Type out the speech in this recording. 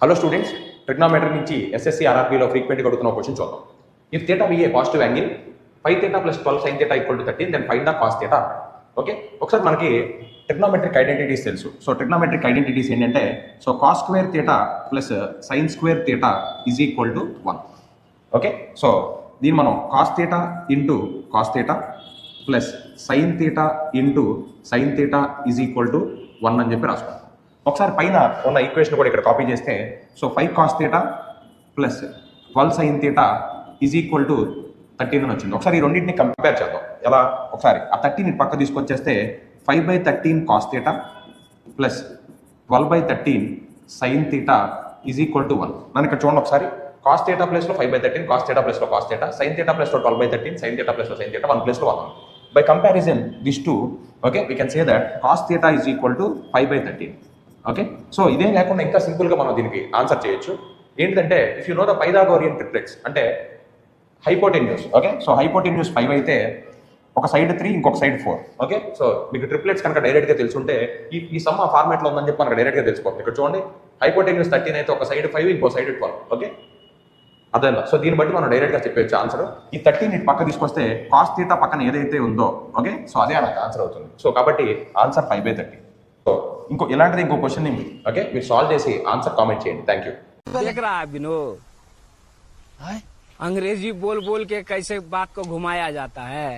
Hello students, trigonometry నుంచి SSC ఆర్ఆర్బీలో ఫ్రీక్వెంట్గా అడుగుతున్న క్వశ్చన్ చూద్దాం. If theta be a positive angle 5 θ + 12 sin θ = 13, then find the cos θ. Okay, ఒకసారి మనకి ట్రిగ్నోమెట్రిక్ ఐడెంటిటీస్ తెలుసు. సో ట్రిగ్నోమెట్రిక్ ఐడెంటిటీస్ ఏంటంటే, so cos square θ plus sine square θ is equal to 1. Okay, so దీన్ని మనం cos θ into cos θ plus sine θ into sine θ is equal to 1 అని చెప్పి రాసుకుంటాం. ఒకసారి పైన ఉన్న ఈక్వేషన్ కూడా ఇక్కడ కాపీ చేస్తే, so 5 cos θ plus 12 sin θ is equal to 13 అని వచ్చింది. ఒకసారి ఈ రెండింటిని కంపేర్ చేద్దాం. ఎలా? ఒకసారి ఆ 13 పక్క తీసుకొచ్చేస్తే 5/13 cos θ plus 12/13 sin θ is equal to 1. మనం ఇక్కడ చూడండి ఒకసారి, cos θ ప్లస్లో 5/13, cos θ ప్లస్లో cos θ, sin θ ప్లస్లో 12/13, sin θ ప్లస్లో sin θ, 1 ప్లస్లో 1. By comparison, these two, okay, we can say that cos θ is equal to 5/13. Okay, so ఇదేం లేకుండా ఇంకా సింపుల్గా మనం దీనికి ఆన్సర్ చేయొచ్చు. ఏంటంటే, if you know the Pythagorean triplets అంటే హైపోటెన్యూస్. ఓకే, సో హైపోటెన్యూస్ 5 అయితే ఒక సైడ్ 3 ఇంకొక సైడ్ 4. ఓకే, సో మీకు ట్రిప్లెట్స్ కనుక డైరెక్ట్గా తెలుసుంటే ఈ సమ్ ఆ ఫార్మాట్లో ఉందని చెప్పి మనకు డైరెక్ట్గా తెలిసిపోతుంది. ఇక్కడ చూడండి, హైపోటెన్యూస్ 13 అయితే ఒక సైడ్ 5 ఇంకో సైడ్ 12. ఓకే, అదే. సో దీన్ని బట్టి మనం డైరెక్ట్గా చెప్పవచ్చు ఆన్సర్. ఈ 13 పక్క తీసుకొస్తే కాస్ థీటా పక్కన ఏదైతే ఉందో, ఓకే, సో అదే నాకు ఆన్సర్ అవుతుంది. సో కాబట్టి ఆన్సర్ 5/13. సో ఇలాంటిది ఇంకో క్వశ్చన్ ఓకే మీరు సాల్వ్ చేసి ఆన్సర్ కామెంట్ చేయండి. Thank you. देख रहा है विनोद, अंग्रेजी बोल बोल के कैसे बात को घुमाया जाता है.